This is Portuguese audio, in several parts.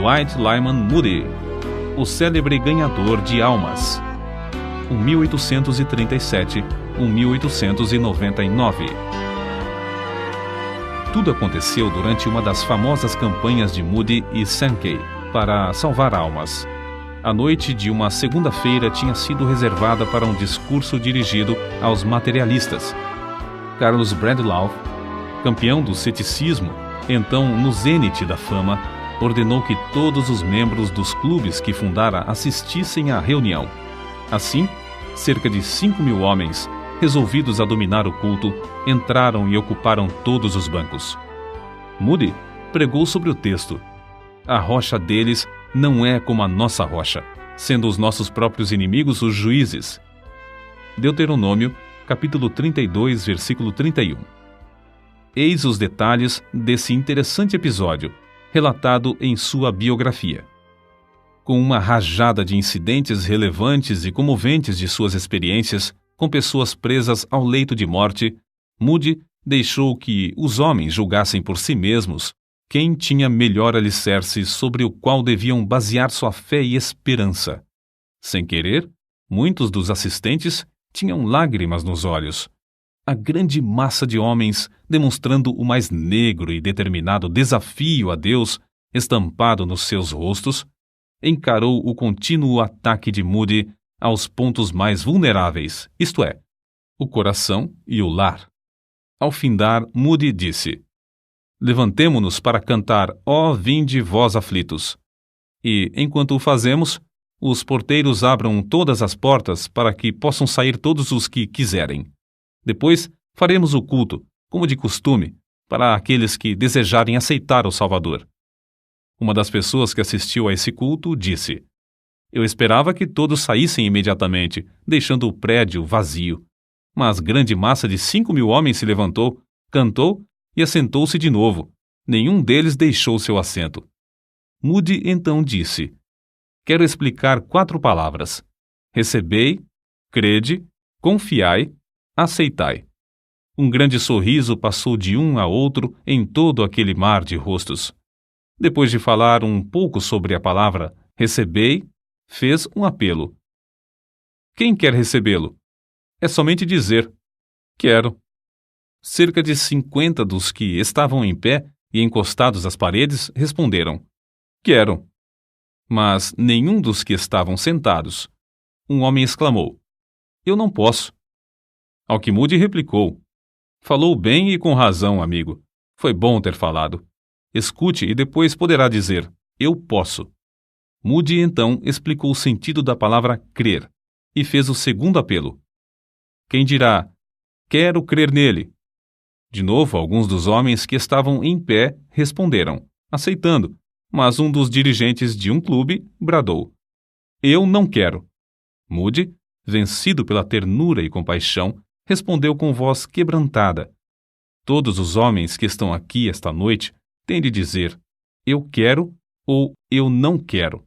Dwight Lyman Moody, o célebre ganhador de almas, 1837-1899. Tudo aconteceu durante uma das famosas campanhas de Moody e Sankey para salvar almas. A noite de uma segunda-feira tinha sido reservada para um discurso dirigido aos materialistas. Carlos Bradlaugh, campeão do ceticismo, então no zênite da fama, ordenou que todos os membros dos clubes que fundara assistissem à reunião. Assim, cerca de 5.000 homens, resolvidos a dominar o culto, entraram e ocuparam todos os bancos. Moody pregou sobre o texto: a rocha deles não é como a nossa rocha, sendo os nossos próprios inimigos os juízes. Deuteronômio, capítulo 32, versículo 31. Eis os detalhes desse interessante episódio, relatado em sua biografia. Com uma rajada de incidentes relevantes e comoventes de suas experiências com pessoas presas ao leito de morte, Moody deixou que os homens julgassem por si mesmos quem tinha melhor alicerce sobre o qual deviam basear sua fé e esperança. Sem querer, muitos dos assistentes tinham lágrimas nos olhos. A grande massa de homens, demonstrando o mais negro e determinado desafio a Deus estampado nos seus rostos, encarou o contínuo ataque de Moody aos pontos mais vulneráveis, isto é, o coração e o lar. Ao findar, Moody disse: levantemo-nos para cantar, ó vinde vós aflitos. E, enquanto o fazemos, os porteiros abram todas as portas para que possam sair todos os que quiserem. Depois, faremos o culto, como de costume, para aqueles que desejarem aceitar o Salvador. Uma das pessoas que assistiu a esse culto disse: eu esperava que todos saíssem imediatamente, deixando o prédio vazio. Mas grande massa de 5.000 homens se levantou, cantou e assentou-se de novo. Nenhum deles deixou seu assento. Moody então disse: quero explicar 4 palavras: recebei, crede, confiai, aceitai. Um grande sorriso passou de um a outro em todo aquele mar de rostos. Depois de falar um pouco sobre a palavra recebei, fez um apelo. Quem quer recebê-lo? É somente dizer: quero. Cerca de 50 dos que estavam em pé e encostados às paredes responderam: quero. Mas nenhum dos que estavam sentados. Um homem exclamou: eu não posso. Ao que Moody replicou: falou bem e com razão, amigo. Foi bom ter falado. Escute e depois poderá dizer: eu posso. Moody então explicou o sentido da palavra crer e fez o segundo apelo. Quem dirá: quero crer nele? De novo, alguns dos homens que estavam em pé responderam, aceitando, mas um dos dirigentes de um clube bradou: eu não quero. Moody, vencido pela ternura e compaixão, respondeu com voz quebrantada: todos os homens que estão aqui esta noite têm de dizer: eu quero ou eu não quero.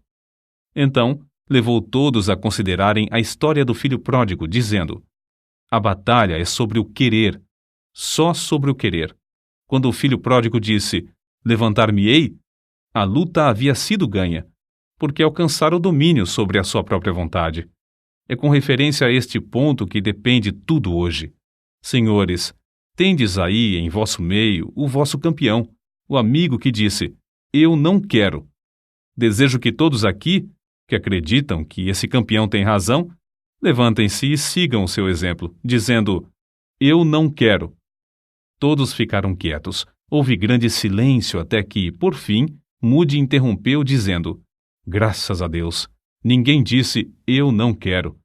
Então, levou todos a considerarem a história do filho pródigo, dizendo: a batalha é sobre o querer, só sobre o querer. Quando o filho pródigo disse: levantar-me-ei, a luta havia sido ganha, porque alcançara o domínio sobre a sua própria vontade. É com referência a este ponto que depende tudo hoje. Senhores, tendes aí em vosso meio o vosso campeão, o amigo que disse: eu não quero. Desejo que todos aqui, que acreditam que esse campeão tem razão, levantem-se e sigam o seu exemplo, dizendo: eu não quero. Todos ficaram quietos. Houve grande silêncio até que, por fim, Moody interrompeu dizendo: graças a Deus, ninguém disse eu não quero.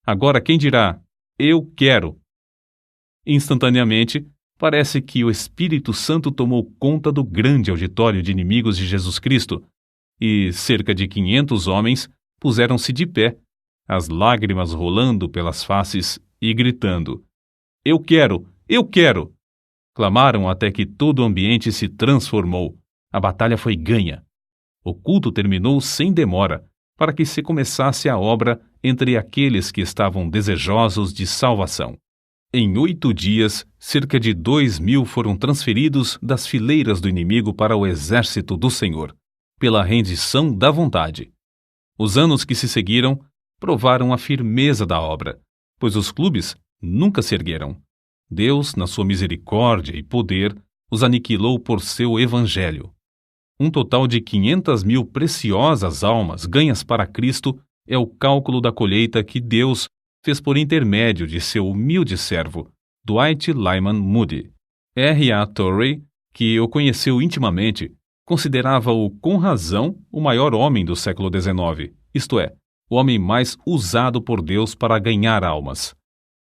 Agora quem dirá eu quero? Instantaneamente, parece que o Espírito Santo tomou conta do grande auditório de inimigos de Jesus Cristo, e cerca de 500 homens puseram-se de pé, as lágrimas rolando pelas faces e gritando: eu quero! Eu quero! Clamaram até que todo o ambiente se transformou. A batalha foi ganha. O culto terminou sem demora, para que se começasse a obra entre aqueles que estavam desejosos de salvação. Em 8 dias, cerca de 2.000 foram transferidos das fileiras do inimigo para o exército do Senhor. pela rendição da vontade. Os anos que se seguiram provaram a firmeza da obra, pois os clubes nunca se ergueram. Deus, na sua misericórdia e poder, os aniquilou por seu evangelho. Um total de 500.000 preciosas almas ganhas para Cristo é o cálculo da colheita que Deus fez por intermédio de seu humilde servo, Dwight Lyman Moody. R.A. Torrey, que o conheceu intimamente, considerava-o com razão o maior homem do século XIX, isto é, o homem mais usado por Deus para ganhar almas.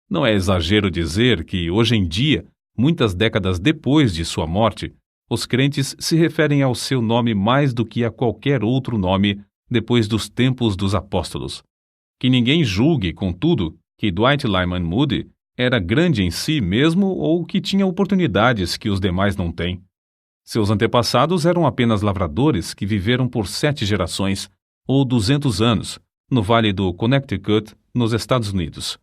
Não é exagero dizer que, hoje em dia, muitas décadas depois de sua morte, os crentes se referem ao seu nome mais do que a qualquer outro nome depois dos tempos dos apóstolos. Que ninguém julgue, contudo, que Dwight Lyman Moody era grande em si mesmo ou que tinha oportunidades que os demais não têm. Seus antepassados eram apenas lavradores que viveram por 7 gerações, ou 200 anos, no Vale do Connecticut, nos Estados Unidos.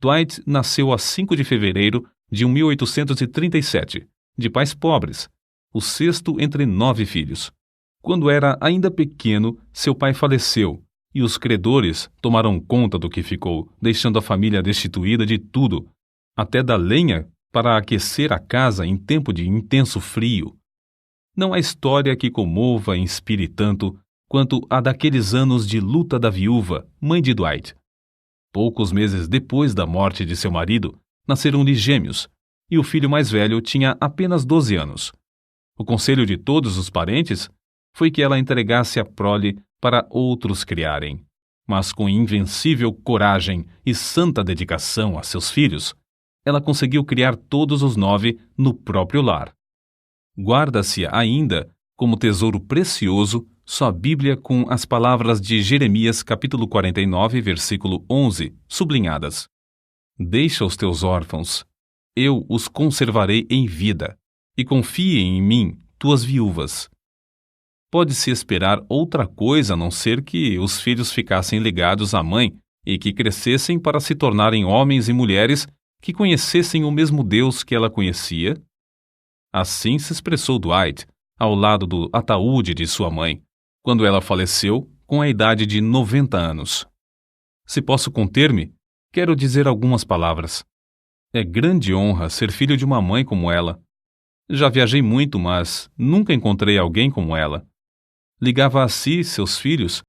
Dwight nasceu a 5 de fevereiro de 1837, de pais pobres, o 6º entre 9 filhos. Quando era ainda pequeno, seu pai faleceu, e os credores tomaram conta do que ficou, deixando a família destituída de tudo, até da lenha para aquecer a casa em tempo de intenso frio. Não há história que comova e inspire tanto quanto a daqueles anos de luta da viúva, mãe de Dwight. Poucos meses depois da morte de seu marido, nasceram-lhe gêmeos, e o filho mais velho tinha apenas 12 anos. O conselho de todos os parentes foi que ela entregasse a prole para outros criarem. Mas com invencível coragem e santa dedicação a seus filhos, ela conseguiu criar todos os 9 no próprio lar. Guarda-se ainda, como tesouro precioso, sua Bíblia com as palavras de Jeremias capítulo 49, versículo 11, sublinhadas. Deixa os teus órfãos, eu os conservarei em vida, e confiem em mim, tuas viúvas. Pode-se esperar outra coisa a não ser que os filhos ficassem ligados à mãe e que crescessem para se tornarem homens e mulheres que conhecessem o mesmo Deus que ela conhecia? Assim se expressou Dwight, ao lado do ataúde de sua mãe, quando ela faleceu com a idade de 90 anos. Se posso conter-me, quero dizer algumas palavras. É grande honra ser filho de uma mãe como ela. Já viajei muito, mas nunca encontrei alguém como ela. Ligava a si seus filhos.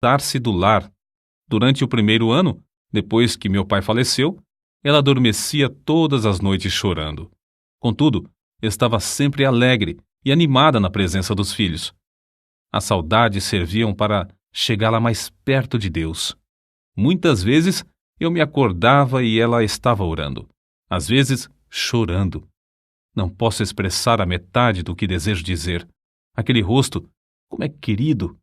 Dar-se do lar. Durante o primeiro ano, depois que meu pai faleceu, ela adormecia todas as noites chorando. Contudo, estava sempre alegre e animada na presença dos filhos. As saudades serviam para chegá-la mais perto de Deus. Muitas vezes eu me acordava e ela estava orando, às vezes chorando. Não posso expressar a metade do que desejo dizer. Aquele rosto, como é querido!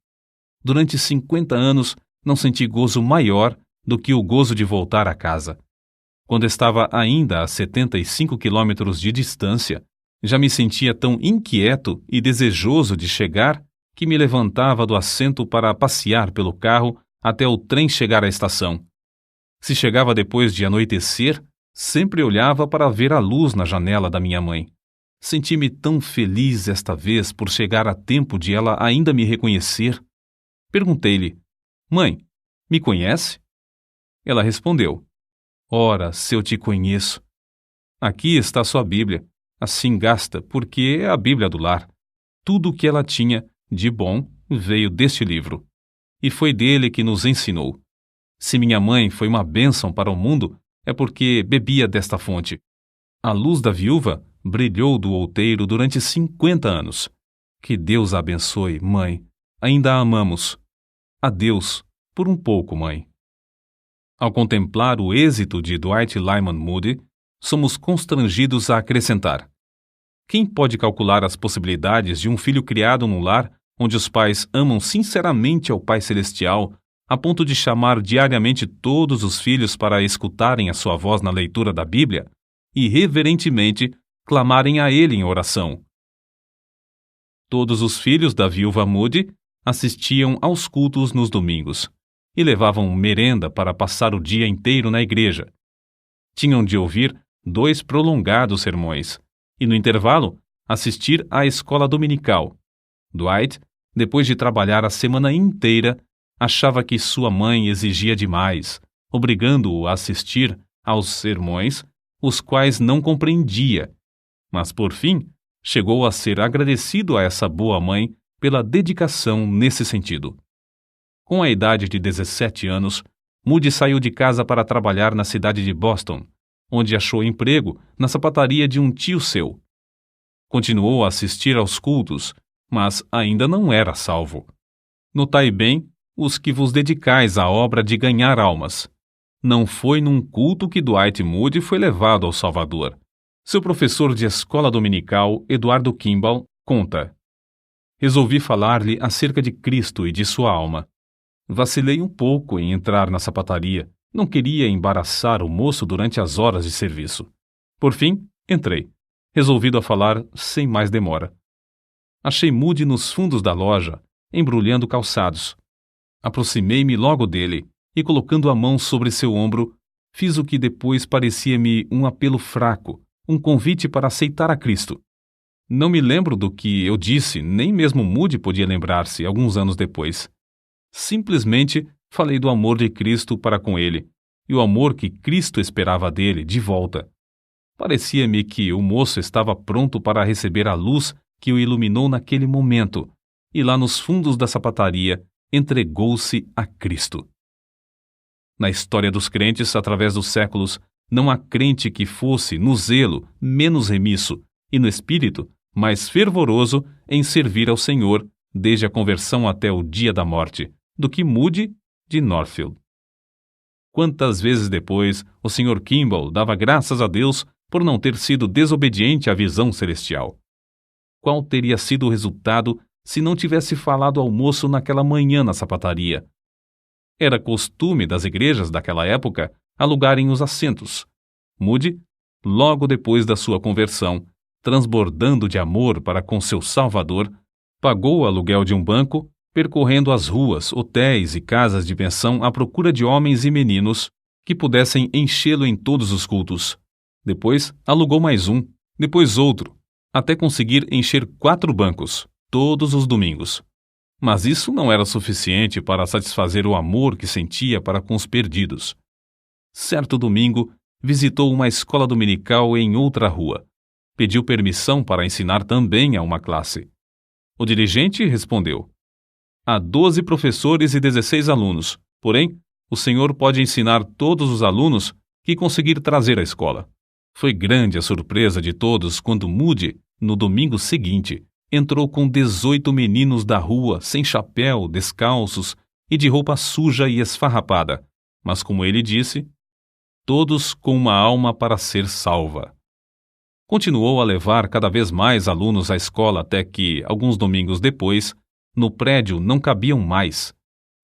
Durante 50 anos não senti gozo maior do que o gozo de voltar a casa. Quando estava ainda a 75 quilômetros de distância, já me sentia tão inquieto e desejoso de chegar que me levantava do assento para passear pelo carro até o trem chegar à estação. Se chegava depois de anoitecer, sempre olhava para ver a luz na janela da minha mãe. Senti-me tão feliz esta vez por chegar a tempo de ela ainda me reconhecer. Perguntei-lhe: Mãe, me conhece? Ela respondeu: Ora, se eu te conheço. Aqui está sua Bíblia. Assim gasta, porque é a Bíblia do lar. Tudo o que ela tinha de bom veio deste livro. E foi dele que nos ensinou. Se minha mãe foi uma bênção para o mundo, é porque bebia desta fonte. A luz da viúva brilhou do outeiro durante 50 anos. Que Deus a abençoe, mãe. Ainda a amamos. Adeus, por um pouco, mãe. Ao contemplar o êxito de Dwight Lyman Moody, somos constrangidos a acrescentar: quem pode calcular as possibilidades de um filho criado num lar onde os pais amam sinceramente ao Pai Celestial, a ponto de chamar diariamente todos os filhos para escutarem a sua voz na leitura da Bíblia e, reverentemente, clamarem a ele em oração? Todos os filhos da viúva Moody assistiam aos cultos nos domingos e levavam merenda para passar o dia inteiro na igreja. Tinham de ouvir 2 prolongados sermões, e, no intervalo, assistir à escola dominical. Dwight, depois de trabalhar a semana inteira, achava que sua mãe exigia demais, obrigando-o a assistir aos sermões, os quais não compreendia. Mas, por fim, chegou a ser agradecido a essa boa mãe pela dedicação nesse sentido. Com a idade de 17 anos, Moody saiu de casa para trabalhar na cidade de Boston, onde achou emprego na sapataria de um tio seu. Continuou a assistir aos cultos, mas ainda não era salvo. Notai bem os que vos dedicais à obra de ganhar almas. Não foi num culto que Dwight Moody foi levado ao Salvador. Seu professor de escola dominical, Eduardo Kimball, conta: resolvi falar-lhe acerca de Cristo e de sua alma. Vacilei um pouco em entrar na sapataria. Não queria embaraçar o moço durante as horas de serviço. Por fim, entrei, resolvido a falar sem mais demora. Achei Moody nos fundos da loja, embrulhando calçados. Aproximei-me logo dele e, colocando a mão sobre seu ombro, fiz o que depois parecia-me um apelo fraco, um convite para aceitar a Cristo. Não me lembro do que eu disse, nem mesmo Moody podia lembrar-se alguns anos depois. Simplesmente falei do amor de Cristo para com ele, e o amor que Cristo esperava dele de volta. Parecia-me que o moço estava pronto para receber a luz que o iluminou naquele momento, e lá nos fundos da sapataria entregou-se a Cristo. Na história dos crentes, através dos séculos, não há crente que fosse, no zelo, menos remisso, e no espírito, mais fervoroso em servir ao Senhor, desde a conversão até o dia da morte, do que Moody de Northfield. Quantas vezes depois o Sr. Kimball dava graças a Deus por não ter sido desobediente à visão celestial. Qual teria sido o resultado se não tivesse falado ao moço naquela manhã na sapataria? Era costume das igrejas daquela época alugarem os assentos. Moody, logo depois da sua conversão, transbordando de amor para com seu Salvador, pagou o aluguel de um banco, percorrendo as ruas, hotéis e casas de pensão à procura de homens e meninos que pudessem enchê-lo em todos os cultos. Depois alugou mais um, depois outro, até conseguir encher 4 bancos, todos os domingos. Mas isso não era suficiente para satisfazer o amor que sentia para com os perdidos. Certo domingo, visitou uma escola dominical em outra rua. Pediu permissão para ensinar também a uma classe. O dirigente respondeu: há 12 professores e 16 alunos, porém, o senhor pode ensinar todos os alunos que conseguir trazer à escola. Foi grande a surpresa de todos quando Moody, no domingo seguinte, entrou com 18 meninos da rua, sem chapéu, descalços e de roupa suja e esfarrapada, mas, como ele disse, todos com uma alma para ser salva. Continuou a levar cada vez mais alunos à escola até que, alguns domingos depois, no prédio não cabiam mais.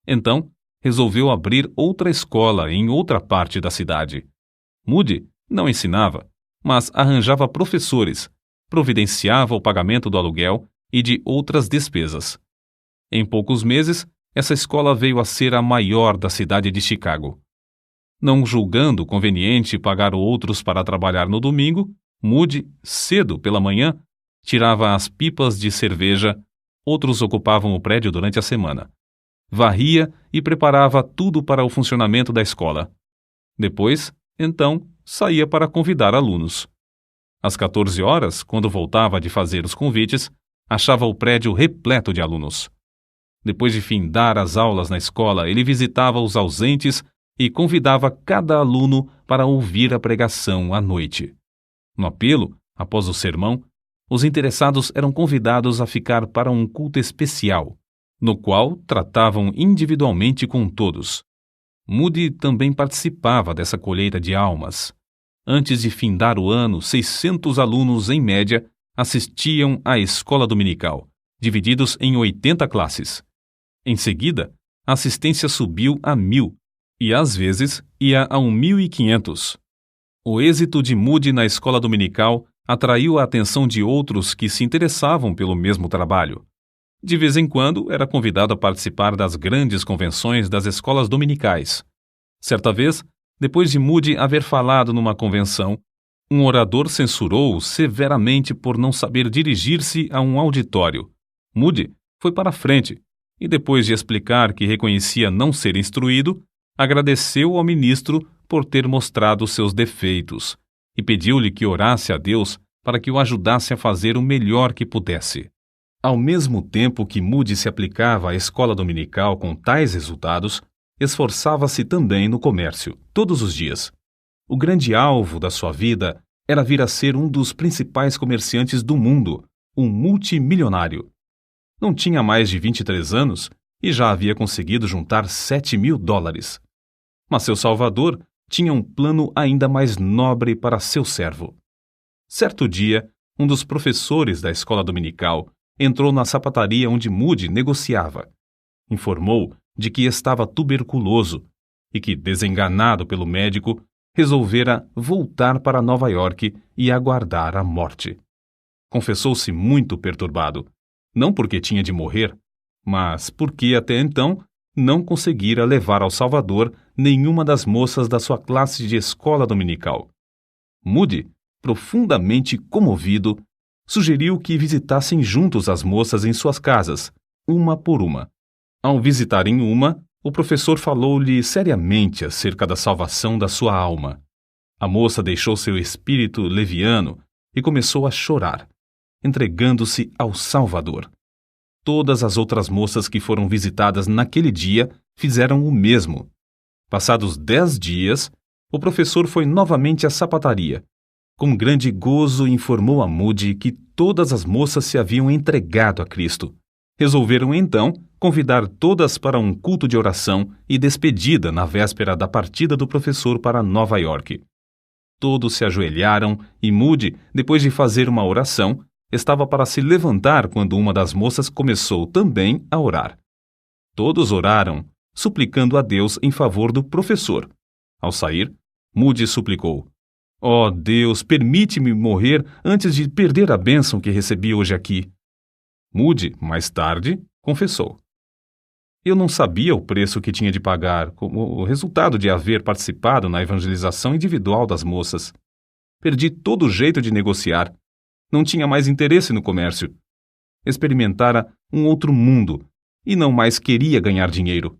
Então, resolveu abrir outra escola em outra parte da cidade. Moody não ensinava, mas arranjava professores, providenciava o pagamento do aluguel e de outras despesas. Em poucos meses, essa escola veio a ser a maior da cidade de Chicago. Não julgando conveniente pagar outros para trabalhar no domingo, Moody, cedo pela manhã, tirava as pipas de cerveja, outros ocupavam o prédio durante a semana. Varria e preparava tudo para o funcionamento da escola. Depois, então, saía para convidar alunos. Às 14 horas, quando voltava de fazer os convites, achava o prédio repleto de alunos. Depois de findar as aulas na escola, ele visitava os ausentes e convidava cada aluno para ouvir a pregação à noite. No apelo, após o sermão, os interessados eram convidados a ficar para um culto especial, no qual tratavam individualmente com todos. Moody também participava dessa colheita de almas. Antes de findar o ano, 600 alunos, em média, assistiam à escola dominical, divididos em 80 classes. Em seguida, a assistência subiu a 1.000 e, às vezes, ia a 1.500. O êxito de Moody na escola dominical atraiu a atenção de outros que se interessavam pelo mesmo trabalho. De vez em quando, era convidado a participar das grandes convenções das escolas dominicais. Certa vez, depois de Moody haver falado numa convenção, Um orador censurou-o severamente por não saber dirigir-se a um auditório. Moody foi para a frente e, depois de explicar que reconhecia não ser instruído, agradeceu ao ministro por ter mostrado seus defeitos e pediu-lhe que orasse a Deus para que o ajudasse a fazer o melhor que pudesse. Ao mesmo tempo que Moody se aplicava à escola dominical com tais resultados, esforçava-se também no comércio, todos os dias. O grande alvo da sua vida era vir a ser um dos principais comerciantes do mundo, um multimilionário. Não tinha mais de 23 anos e já havia conseguido juntar $7.000. Mas seu Salvador tinha um plano ainda mais nobre para seu servo. Certo dia, um dos professores da escola dominical entrou na sapataria onde Moody negociava. Informou de que estava tuberculoso e que, desenganado pelo médico, resolvera voltar para Nova York e aguardar a morte. Confessou-se muito perturbado, não porque tinha de morrer, mas porque até então não conseguira levar ao Salvador nenhuma das moças da sua classe de escola dominical. Moody, profundamente comovido, sugeriu que visitassem juntos as moças em suas casas, uma por uma. Ao visitarem uma, o professor falou-lhe seriamente acerca da salvação da sua alma. A moça deixou seu espírito leviano e começou a chorar, entregando-se ao Salvador. Todas as outras moças que foram visitadas naquele dia fizeram o mesmo. Passados 10 dias, o professor foi novamente à sapataria. Com grande gozo informou a Moody que todas as moças se haviam entregado a Cristo. Resolveram então convidar todas para um culto de oração e despedida na véspera da partida do professor para Nova York. Todos se ajoelharam e Moody, depois de fazer uma oração, estava para se levantar quando uma das moças começou também a orar. Todos oraram, suplicando a Deus em favor do professor. Ao sair, Moody suplicou: "Ó Deus, permite-me morrer antes de perder a bênção que recebi hoje aqui." Moody, mais tarde, confessou: "Eu não sabia o preço que tinha de pagar como o resultado de haver participado na evangelização individual das moças. Perdi todo o jeito de negociar. Não tinha mais interesse no comércio. Experimentara um outro mundo e não mais queria ganhar dinheiro.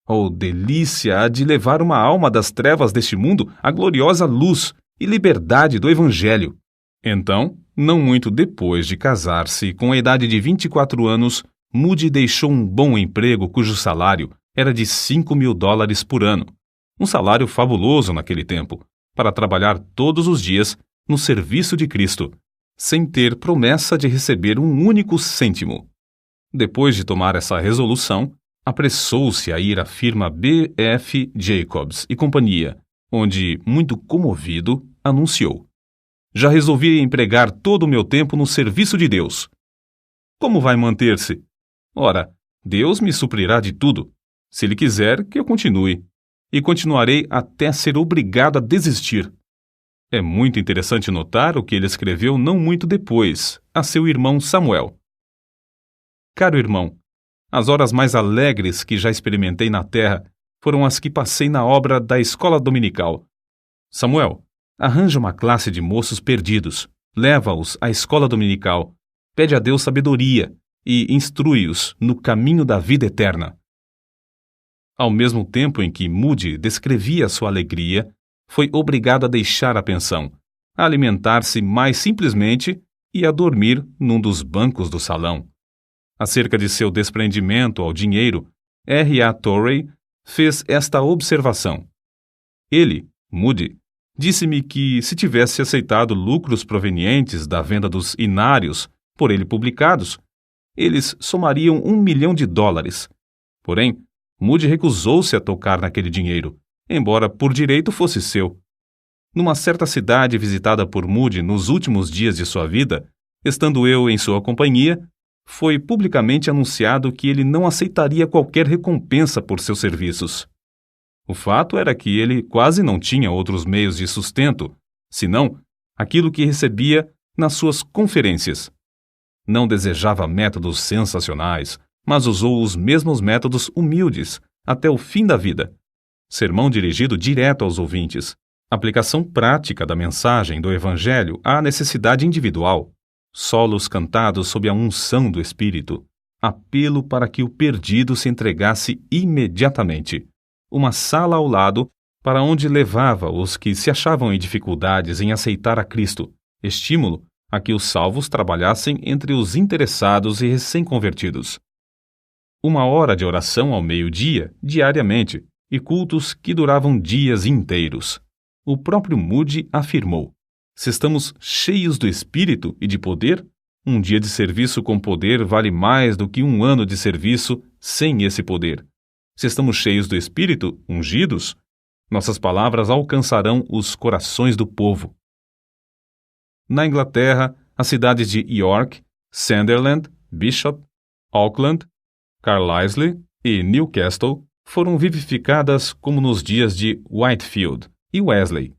Oh, delícia de levar uma alma das trevas deste mundo à gloriosa luz e liberdade do Evangelho." Então, não muito depois de casar-se, com a idade de 24 anos, Moody deixou um bom emprego cujo salário era de $5.000 por ano, um salário fabuloso naquele tempo, para trabalhar todos os dias no serviço de Cristo, sem ter promessa de receber um único cêntimo. Depois de tomar essa resolução, apressou-se a ir à firma B.F. Jacobs e Companhia, onde, muito comovido, anunciou: "Já resolvi empregar todo o meu tempo no serviço de Deus." "Como vai manter-se?" "Ora, Deus me suprirá de tudo, se Ele quiser que eu continue, e continuarei até ser obrigado a desistir." É muito interessante notar o que ele escreveu não muito depois, a seu irmão Samuel. "Caro irmão, as horas mais alegres que já experimentei na terra foram as que passei na obra da escola dominical. Samuel, arranja uma classe de moços perdidos, leva-os à escola dominical, pede a Deus sabedoria e instrui-os no caminho da vida eterna." Ao mesmo tempo em que Moody descrevia sua alegria, foi obrigado a deixar a pensão, a alimentar-se mais simplesmente e a dormir num dos bancos do salão. Acerca de seu desprendimento ao dinheiro, R.A. Torrey fez esta observação: "Ele, Moody, disse-me que, se tivesse aceitado lucros provenientes da venda dos inários por ele publicados, eles somariam $1 milhão. Porém, Moody recusou-se a tocar naquele dinheiro, embora por direito fosse seu. Numa certa cidade visitada por Moody nos últimos dias de sua vida, estando eu em sua companhia, foi publicamente anunciado que ele não aceitaria qualquer recompensa por seus serviços. O fato era que ele quase não tinha outros meios de sustento, senão aquilo que recebia nas suas conferências. Não desejava métodos sensacionais, mas usou os mesmos métodos humildes até o fim da vida. Sermão dirigido direto aos ouvintes, Aplicação prática da mensagem do Evangelho à necessidade individual. Solos cantados sob a unção do Espírito. Apelo para que o perdido se entregasse imediatamente. Uma sala ao lado para onde levava os que se achavam em dificuldades em aceitar a Cristo. Estímulo a que os salvos trabalhassem entre os interessados e recém-convertidos. 1 hora de oração ao meio-dia, diariamente, e cultos que duravam dias inteiros. O próprio Moody afirmou: se estamos cheios do Espírito e de poder, um dia de serviço com poder vale mais do que 1 ano de serviço sem esse poder. Se estamos cheios do Espírito, ungidos, nossas palavras alcançarão os corações do povo. Na Inglaterra, as cidades de York, Sunderland, Bishop, Auckland, Carlisle e Newcastle foram vivificadas como nos dias de Whitefield e Wesley.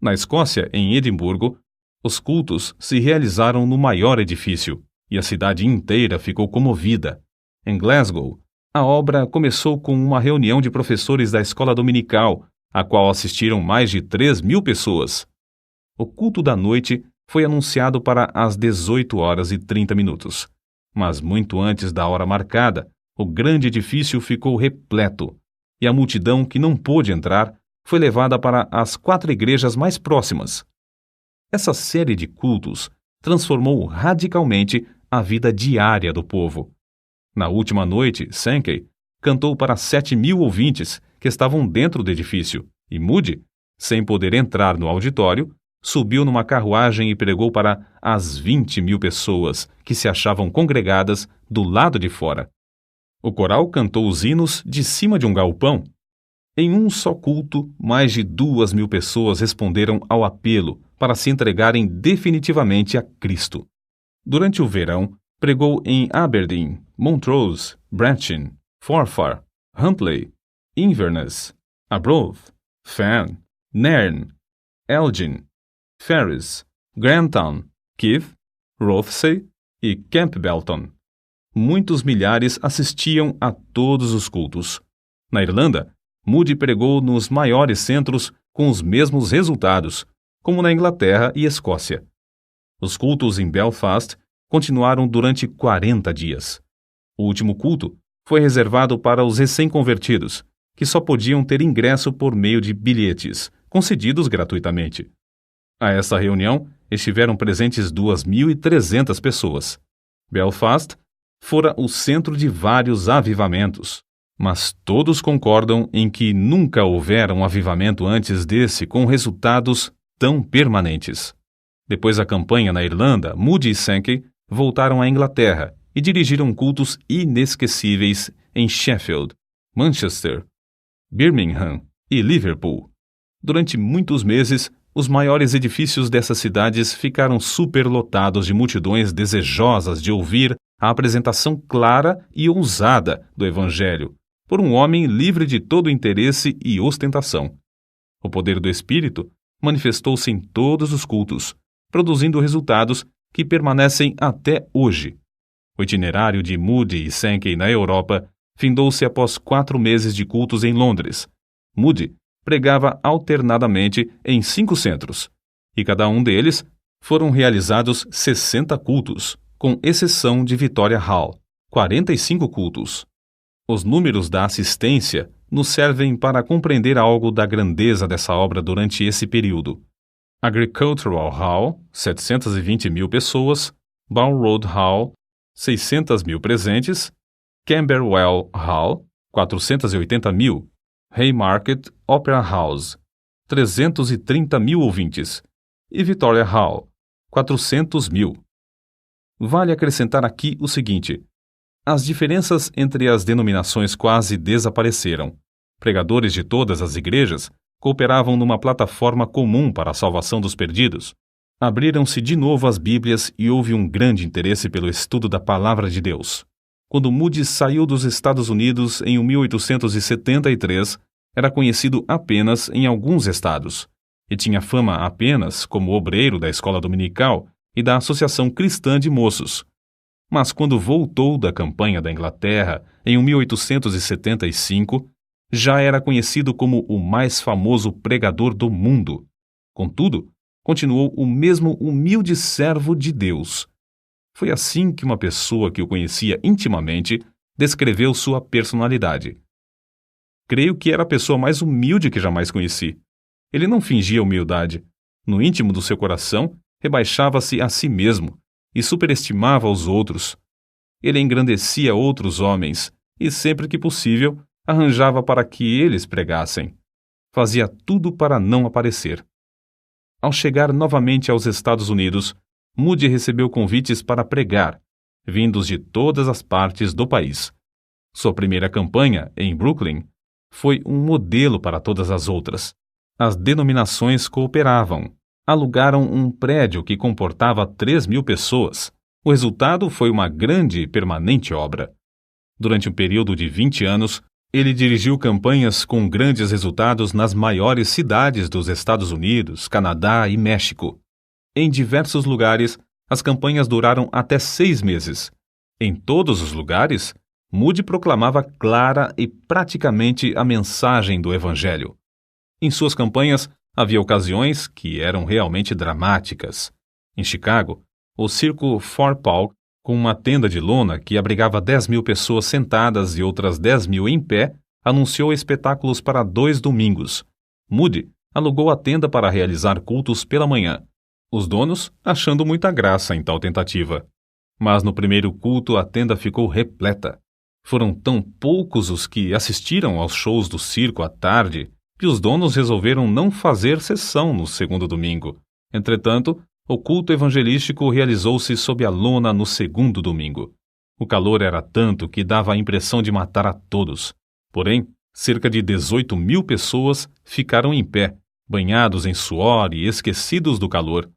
Na Escócia, em Edimburgo, os cultos se realizaram no maior edifício e a cidade inteira ficou comovida. Em Glasgow, a obra começou com uma reunião de professores da escola dominical, a qual assistiram mais de 3.000 pessoas. O culto da noite foi anunciado para as 18h30, mas muito antes da hora marcada, o grande edifício ficou repleto e a multidão que não pôde entrar foi levada para as 4 igrejas mais próximas. Essa série de cultos transformou radicalmente a vida diária do povo. Na última noite, Sankey cantou para 7.000 ouvintes que estavam dentro do edifício, e Moody, sem poder entrar no auditório, subiu numa carruagem e pregou para as 20.000 pessoas que se achavam congregadas do lado de fora. O coral cantou os hinos de cima de um galpão. Em um só culto, mais de 2.000 pessoas responderam ao apelo para se entregarem definitivamente a Cristo. Durante o verão, pregou em Aberdeen, Montrose, Brechin, Forfar, Huntly, Inverness, Arbroath, Fan, Nairn, Elgin, Ferris, Grantown, Keith, Rothesay e Campbellton. Muitos milhares assistiam a todos os cultos. Na Irlanda, Moody pregou nos maiores centros com os mesmos resultados, como na Inglaterra e Escócia. Os cultos em Belfast continuaram durante 40 dias. O último culto foi reservado para os recém-convertidos, que só podiam ter ingresso por meio de bilhetes, concedidos gratuitamente. A essa reunião estiveram presentes 2.300 pessoas. Belfast fora o centro de vários avivamentos, mas todos concordam em que nunca houvera um avivamento antes desse com resultados tão permanentes. Depois da campanha na Irlanda, Moody e Sankey voltaram à Inglaterra e dirigiram cultos inesquecíveis em Sheffield, Manchester, Birmingham e Liverpool. Durante muitos meses, os maiores edifícios dessas cidades ficaram superlotados de multidões desejosas de ouvir a apresentação clara e ousada do Evangelho por um homem livre de todo interesse e ostentação. O poder do Espírito manifestou-se em todos os cultos, produzindo resultados que permanecem até hoje. O itinerário de Moody e Sankey na Europa findou-se após 4 meses de cultos em Londres. Moody pregava alternadamente em 5 centros, e cada um deles foram realizados 60 cultos, com exceção de Victoria Hall, 45 cultos. Os números da assistência nos servem para compreender algo da grandeza dessa obra durante esse período. Agricultural Hall, 720.000 pessoas, Bow Road Hall, 600.000 presentes, Camberwell Hall, 480.000, Haymarket Opera House, 330.000 ouvintes, e Victoria Hall, 400.000. Vale acrescentar aqui o seguinte: as diferenças entre as denominações quase desapareceram. Pregadores de todas as igrejas cooperavam numa plataforma comum para a salvação dos perdidos. Abriram-se de novo as Bíblias e houve um grande interesse pelo estudo da Palavra de Deus. Quando Moody saiu dos Estados Unidos em 1873, era conhecido apenas em alguns estados, e tinha fama apenas como obreiro da escola dominical e da Associação Cristã de Moços. Mas quando voltou da campanha da Inglaterra em 1875, já era conhecido como o mais famoso pregador do mundo. Contudo, continuou o mesmo humilde servo de Deus. Foi assim que uma pessoa que o conhecia intimamente descreveu sua personalidade. Creio que era a pessoa mais humilde que jamais conheci. Ele não fingia humildade. No íntimo do seu coração, rebaixava-se a si mesmo e superestimava os outros. Ele engrandecia outros homens e, sempre que possível, arranjava para que eles pregassem. Fazia tudo para não aparecer. Ao chegar novamente aos Estados Unidos, Moody recebeu convites para pregar, vindos de todas as partes do país. Sua primeira campanha, em Brooklyn, foi um modelo para todas as outras. As denominações cooperavam. Alugaram um prédio que comportava 3.000 pessoas. O resultado foi uma grande e permanente obra. Durante um período de 20 anos, ele dirigiu campanhas com grandes resultados nas maiores cidades dos Estados Unidos, Canadá e México. Em diversos lugares, as campanhas duraram até 6 meses. Em todos os lugares, Moody proclamava clara e praticamente a mensagem do Evangelho. Em suas campanhas, havia ocasiões que eram realmente dramáticas. Em Chicago, o circo Fort Paul, com uma tenda de lona que abrigava 10.000 pessoas sentadas e outras 10.000 em pé, anunciou espetáculos para 2 domingos. Moody alugou a tenda para realizar cultos pela manhã. Os donos achando muita graça em tal tentativa. Mas no primeiro culto a tenda ficou repleta. Foram tão poucos os que assistiram aos shows do circo à tarde que os donos resolveram não fazer sessão no segundo domingo. Entretanto, o culto evangelístico realizou-se sob a lona no segundo domingo. O calor era tanto que dava a impressão de matar a todos. Porém, cerca de 18.000 pessoas ficaram em pé, banhados em suor e esquecidos do calor.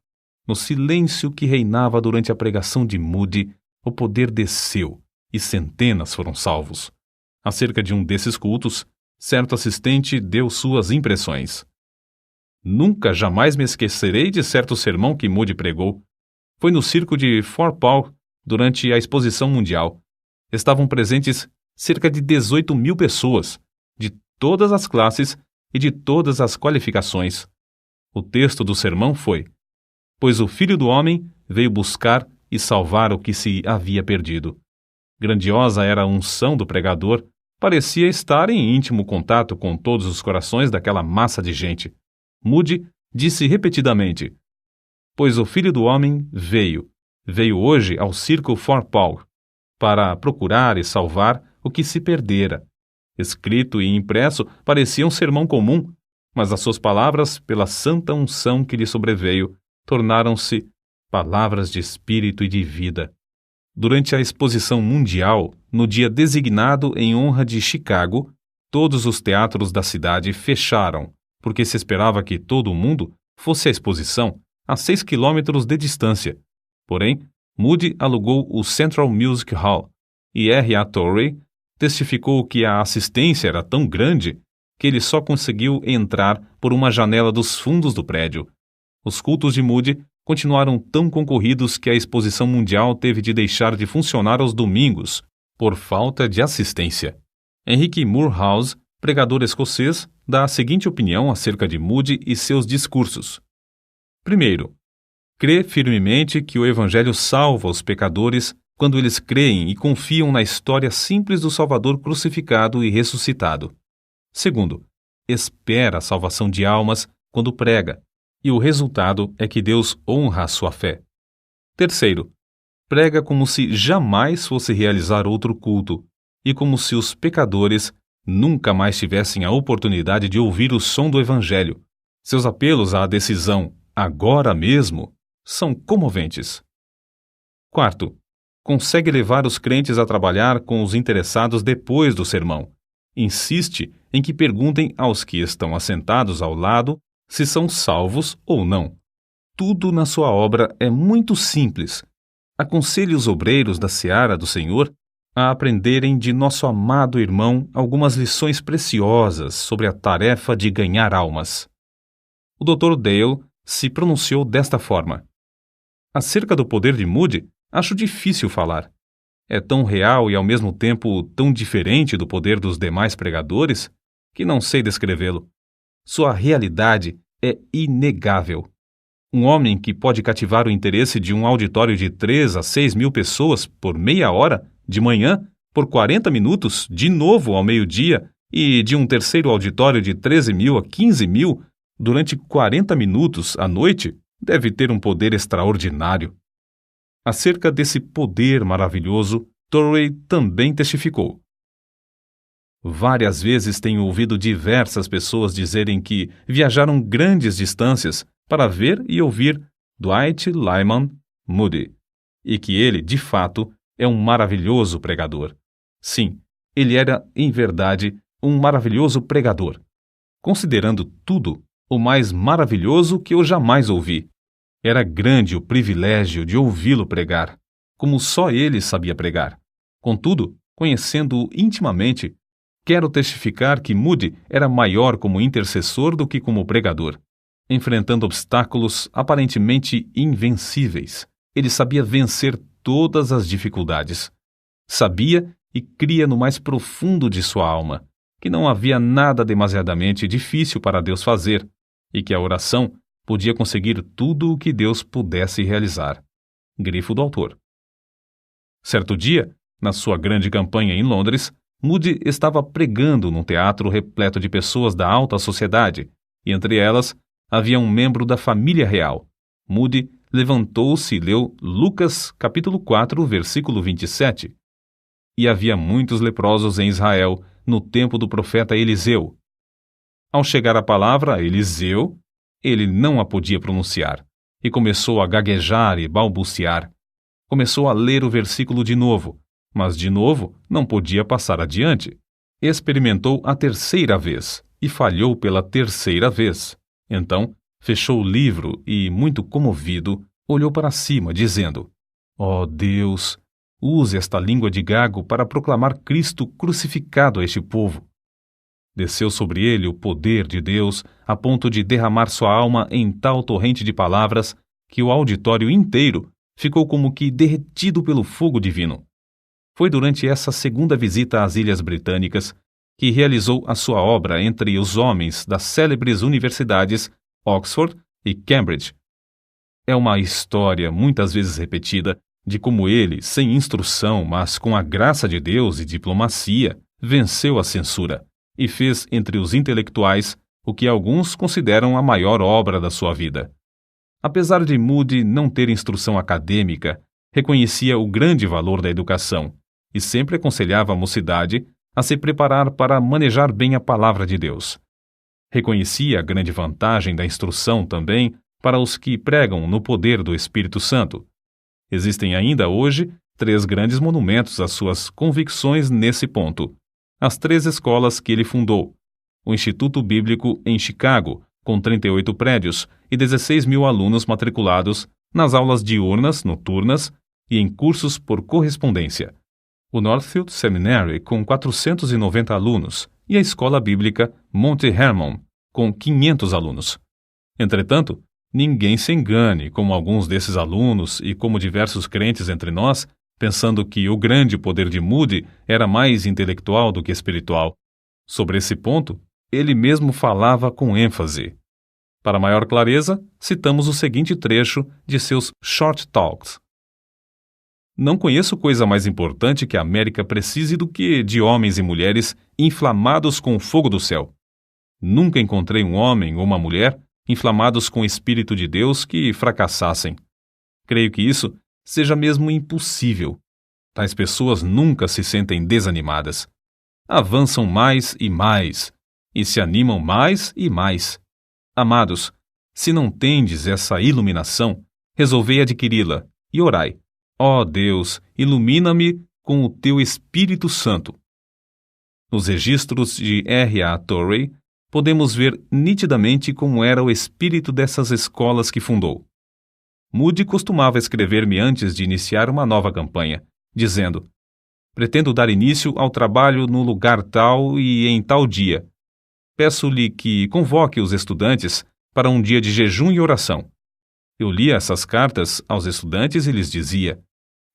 No silêncio que reinava durante a pregação de Moody, o poder desceu e centenas foram salvos. Acerca de um desses cultos, certo assistente deu suas impressões. Nunca jamais me esquecerei de certo sermão que Moody pregou. Foi no circo de Fort Paul, durante a Exposição Mundial. Estavam presentes cerca de 18.000 pessoas, de todas as classes e de todas as qualificações. O texto do sermão foi: "Pois o Filho do Homem veio buscar e salvar o que se havia perdido." Grandiosa era a unção do pregador, parecia estar em íntimo contato com todos os corações daquela massa de gente. Moody disse repetidamente: "Pois o Filho do Homem veio hoje ao circo Fort Paul, para procurar e salvar o que se perdera." Escrito e impresso parecia um sermão comum, mas as suas palavras, pela santa unção que lhe sobreveio, tornaram-se palavras de espírito e de vida. Durante a Exposição Mundial, no dia designado em honra de Chicago, todos os teatros da cidade fecharam, porque se esperava que todo o mundo fosse à exposição, a 6 quilômetros de distância. Porém, Moody alugou o Central Music Hall, e R.A. Torrey testificou que a assistência era tão grande que ele só conseguiu entrar por uma janela dos fundos do prédio. Os cultos de Moody continuaram tão concorridos que a Exposição Mundial teve de deixar de funcionar aos domingos, por falta de assistência. Henry Moorhouse, pregador escocês, dá a seguinte opinião acerca de Moody e seus discursos. Primeiro, crê firmemente que o Evangelho salva os pecadores quando eles creem e confiam na história simples do Salvador crucificado e ressuscitado. Segundo, espera a salvação de almas quando prega, e o resultado é que Deus honra a sua fé. Terceiro, prega como se jamais fosse realizar outro culto, e como se os pecadores nunca mais tivessem a oportunidade de ouvir o som do Evangelho. Seus apelos à decisão, agora mesmo, são comoventes. Quarto, consegue levar os crentes a trabalhar com os interessados depois do sermão. Insiste em que perguntem aos que estão assentados ao lado se são salvos ou não. Tudo na sua obra é muito simples. Aconselhe os obreiros da seara do Senhor a aprenderem de nosso amado irmão algumas lições preciosas sobre a tarefa de ganhar almas. O Dr. Dale se pronunciou desta forma: "Acerca do poder de Moody, acho difícil falar. É tão real e ao mesmo tempo tão diferente do poder dos demais pregadores que não sei descrevê-lo. Sua realidade é inegável. Um homem que pode cativar o interesse de um auditório de 3 a 6 mil pessoas por meia hora, de manhã, por 40 minutos, de novo ao meio-dia, e de um terceiro auditório de 13 mil a 15 mil, durante 40 minutos à noite, deve ter um poder extraordinário. Acerca desse poder maravilhoso, Torrey também testificou. Várias vezes tenho ouvido diversas pessoas dizerem que viajaram grandes distâncias para ver e ouvir Dwight Lyman Moody, e que ele, de fato, é um maravilhoso pregador. Sim, ele era, em verdade, um maravilhoso pregador. Considerando tudo, o mais maravilhoso que eu jamais ouvi. Era grande o privilégio de ouvi-lo pregar, como só ele sabia pregar. Contudo, conhecendo-o intimamente, quero testificar que Moody era maior como intercessor do que como pregador. Enfrentando obstáculos aparentemente invencíveis, ele sabia vencer todas as dificuldades. Sabia e cria no mais profundo de sua alma que não havia nada demasiadamente difícil para Deus fazer e que a oração podia conseguir tudo o que Deus pudesse realizar. Grifo do autor. Certo dia, na sua grande campanha em Londres, Moody estava pregando num teatro repleto de pessoas da alta sociedade, e entre elas havia um membro da família real. Moody levantou-se e leu Lucas capítulo 4, versículo 27. E havia muitos leprosos em Israel no tempo do profeta Eliseu. Ao chegar a palavra Eliseu, ele não a podia pronunciar, e começou a gaguejar e balbuciar. Começou a ler o versículo de novo, mas de novo não podia passar adiante. Experimentou a terceira vez, e falhou pela terceira vez. Então, fechou o livro e, muito comovido, olhou para cima, dizendo: "Ó Deus, use esta língua de gago para proclamar Cristo crucificado a este povo." Desceu sobre ele o poder de Deus a ponto de derramar sua alma em tal torrente de palavras que o auditório inteiro ficou como que derretido pelo fogo divino. Foi durante essa segunda visita às Ilhas Britânicas que realizou a sua obra entre os homens das célebres universidades Oxford e Cambridge. É uma história muitas vezes repetida de como ele, sem instrução, mas com a graça de Deus e diplomacia, venceu a censura e fez entre os intelectuais o que alguns consideram a maior obra da sua vida. Apesar de Moody não ter instrução acadêmica, reconhecia o grande valor da educação e sempre aconselhava a mocidade a se preparar para manejar bem a palavra de Deus. Reconhecia a grande vantagem da instrução também para os que pregam no poder do Espírito Santo. Existem ainda hoje 3 grandes monumentos às suas convicções nesse ponto. As 3 escolas que ele fundou: o Instituto Bíblico em Chicago, com 38 prédios e 16 mil alunos matriculados nas aulas diurnas, noturnas e em cursos por correspondência; o Northfield Seminary, com 490 alunos, e a Escola Bíblica Monte Hermon, com 500 alunos. Entretanto, ninguém se engane, como alguns desses alunos e como diversos crentes entre nós, pensando que o grande poder de Moody era mais intelectual do que espiritual. Sobre esse ponto, ele mesmo falava com ênfase. Para maior clareza, citamos o seguinte trecho de seus Short Talks. Não conheço coisa mais importante que a América precise do que de homens e mulheres inflamados com o fogo do céu. Nunca encontrei um homem ou uma mulher inflamados com o Espírito de Deus que fracassassem. Creio que isso seja mesmo impossível. Tais pessoas nunca se sentem desanimadas. Avançam mais e se animam mais e mais. Amados, se não tendes essa iluminação, resolvei adquiri-la e orai: ó Deus, ilumina-me com o teu Espírito Santo. Nos registros de R.A. Torrey, podemos ver nitidamente como era o espírito dessas escolas que fundou. Moody costumava escrever-me antes de iniciar uma nova campanha, dizendo: pretendo dar início ao trabalho no lugar tal e em tal dia. Peço-lhe que convoque os estudantes para um dia de jejum e oração. Eu lia essas cartas aos estudantes e lhes dizia: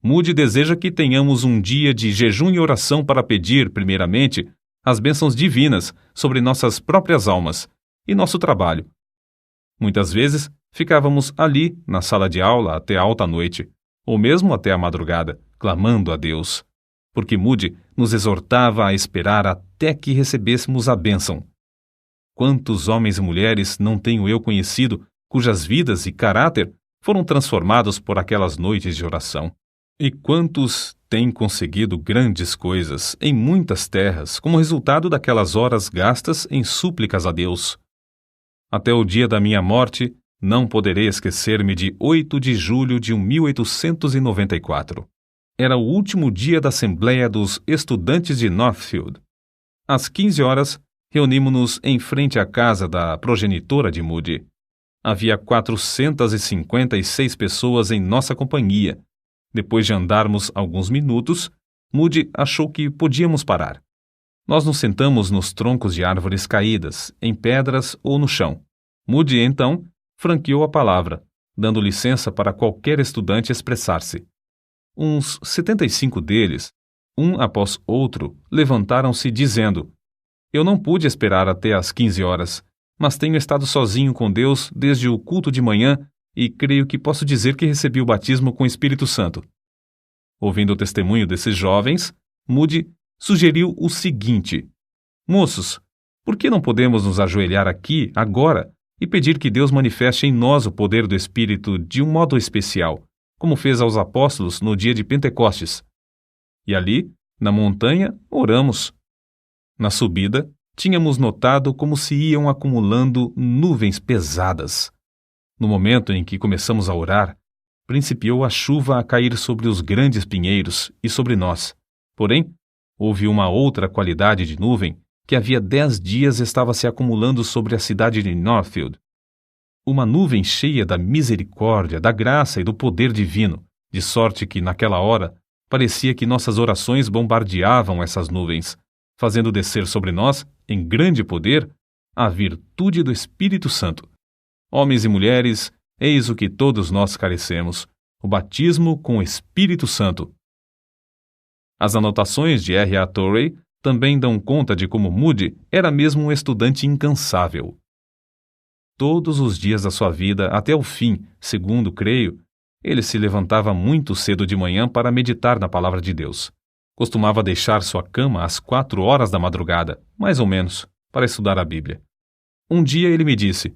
Moody deseja que tenhamos um dia de jejum e oração para pedir, primeiramente, as bênçãos divinas sobre nossas próprias almas e nosso trabalho. Muitas vezes, ficávamos ali, na sala de aula, até alta noite, ou mesmo até a madrugada, clamando a Deus, porque Moody nos exortava a esperar até que recebêssemos a bênção. Quantos homens e mulheres não tenho eu conhecido cujas vidas e caráter foram transformados por aquelas noites de oração? E quantos têm conseguido grandes coisas em muitas terras como resultado daquelas horas gastas em súplicas a Deus? Até o dia da minha morte, não poderei esquecer-me de 8 de julho de 1894. Era o último dia da Assembleia dos Estudantes de Northfield. Às 15 horas, reunimos-nos em frente à casa da progenitora de Moody. Havia 456 pessoas em nossa companhia. Depois de andarmos alguns minutos, Moody achou que podíamos parar. Nós nos sentamos nos troncos de árvores caídas, em pedras ou no chão. Moody, então, franqueou a palavra, dando licença para qualquer estudante expressar-se. Uns 75 deles, um após outro, levantaram-se dizendo: Eu não pude esperar até às 15 horas, mas tenho estado sozinho com Deus desde o culto de manhã e creio que posso dizer que recebi o batismo com o Espírito Santo. Ouvindo o testemunho desses jovens, Moody sugeriu o seguinte: Moços, por que não podemos nos ajoelhar aqui, agora, e pedir que Deus manifeste em nós o poder do Espírito de um modo especial, como fez aos apóstolos no dia de Pentecostes? E ali, na montanha, oramos. Na subida, tínhamos notado como se iam acumulando nuvens pesadas. No momento em que começamos a orar, principiou a chuva a cair sobre os grandes pinheiros e sobre nós. Porém, houve uma outra qualidade de nuvem que havia 10 dias estava se acumulando sobre a cidade de Northfield. Uma nuvem cheia da misericórdia, da graça e do poder divino, de sorte que, naquela hora, parecia que nossas orações bombardeavam essas nuvens, fazendo descer sobre nós, em grande poder, a virtude do Espírito Santo. Homens e mulheres, eis o que todos nós carecemos: o batismo com o Espírito Santo. As anotações de R. A. Torrey também dão conta de como Moody era mesmo um estudante incansável. Todos os dias da sua vida, até o fim, segundo creio, ele se levantava muito cedo de manhã para meditar na palavra de Deus. Costumava deixar sua cama às 4 horas da madrugada, mais ou menos, para estudar a Bíblia. Um dia ele me disse: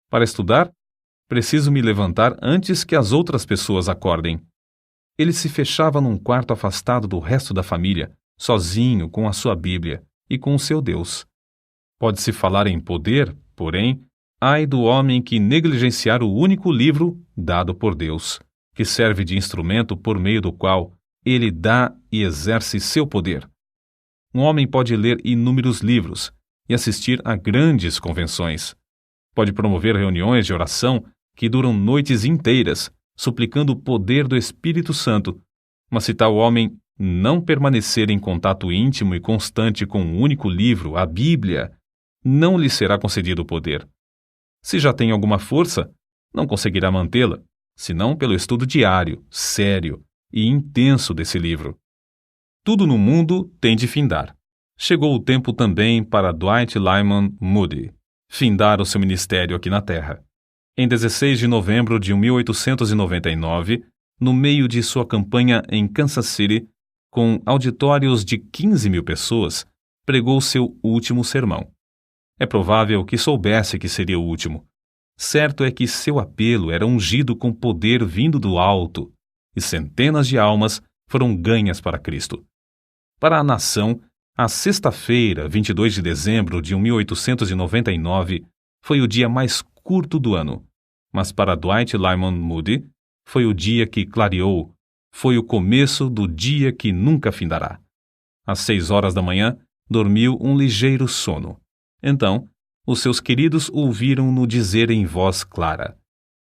Para estudar, preciso me levantar antes que as outras pessoas acordem. Ele se fechava num quarto afastado do resto da família, sozinho com a sua Bíblia e com o seu Deus. Pode-se falar em poder, porém, ai do homem que negligenciar o único livro dado por Deus, que serve de instrumento por meio do qual ele dá e exerce seu poder. Um homem pode ler inúmeros livros e assistir a grandes convenções. Pode promover reuniões de oração que duram noites inteiras, suplicando o poder do Espírito Santo, mas se tal homem não permanecer em contato íntimo e constante com um único livro, a Bíblia, não lhe será concedido o poder. Se já tem alguma força, não conseguirá mantê-la, senão pelo estudo diário, sério e intenso desse livro. Tudo no mundo tem de findar. Chegou o tempo também para Dwight Lyman Moody findar o seu ministério aqui na Terra. Em 16 de novembro de 1899, no meio de sua campanha em Kansas City, com auditórios de 15.000 pessoas, pregou seu último sermão. É provável que soubesse que seria o último. Certo é que seu apelo era ungido com poder vindo do alto, e centenas de almas foram ganhas para Cristo. Para a nação, a sexta-feira, 22 de dezembro de 1899, foi o dia mais curto do ano, mas para Dwight Lyman Moody foi o dia que clareou, foi o começo do dia que nunca findará. Às 6 horas da manhã, dormiu um ligeiro sono. Então, os seus queridos ouviram-no dizer em voz clara: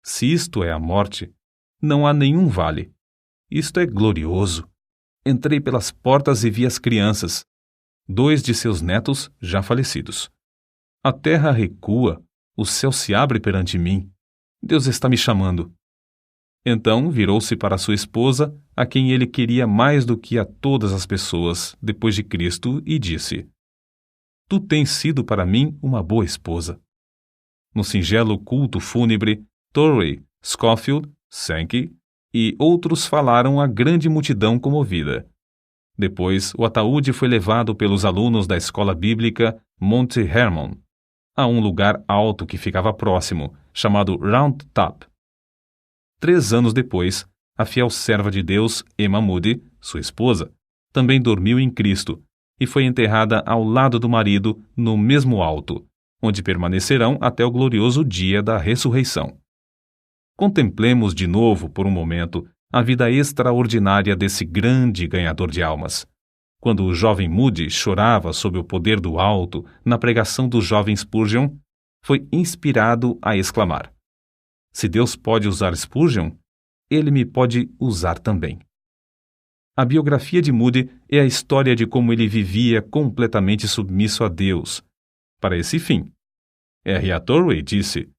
Se isto é a morte, não há nenhum vale. Isto é glorioso. Entrei pelas portas e vi as crianças, 2 de seus netos já falecidos. A terra recua, o céu se abre perante mim. Deus está me chamando. Então virou-se para sua esposa, a quem ele queria mais do que a todas as pessoas, depois de Cristo, e disse: Tu tens sido para mim uma boa esposa. No singelo culto fúnebre, Torrey, Scofield, Sankey e outros falaram à grande multidão comovida. Depois, o ataúde foi levado pelos alunos da escola bíblica Monte Hermon a um lugar alto que ficava próximo, chamado Round Top. 3 anos depois, a fiel serva de Deus, Emma Moody, sua esposa, também dormiu em Cristo e foi enterrada ao lado do marido no mesmo alto, onde permanecerão até o glorioso dia da ressurreição. Contemplemos de novo, por um momento, a vida extraordinária desse grande ganhador de almas. Quando o jovem Moody chorava sob o poder do alto na pregação do jovem Spurgeon, foi inspirado a exclamar: se Deus pode usar Spurgeon, ele me pode usar também. A biografia de Moody é a história de como ele vivia completamente submisso a Deus. Para esse fim, R.A. Torrey disse: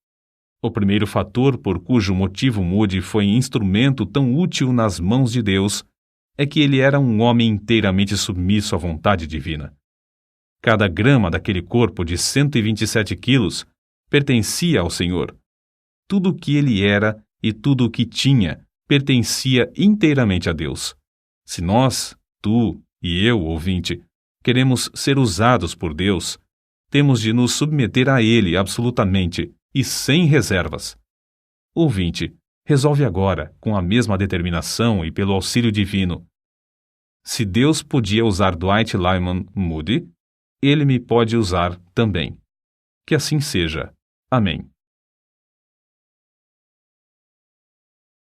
o primeiro fator por cujo motivo Moody foi instrumento tão útil nas mãos de Deus é que ele era um homem inteiramente submisso à vontade divina. Cada grama daquele corpo de 127 quilos pertencia ao Senhor. Tudo o que ele era e tudo o que tinha pertencia inteiramente a Deus. Se nós, tu e eu, ouvinte, queremos ser usados por Deus, temos de nos submeter a Ele absolutamente e sem reservas. Ouvinte, resolve agora, com a mesma determinação e pelo auxílio divino. Se Deus podia usar Dwight Lyman Moody, Ele me pode usar também. Que assim seja. Amém.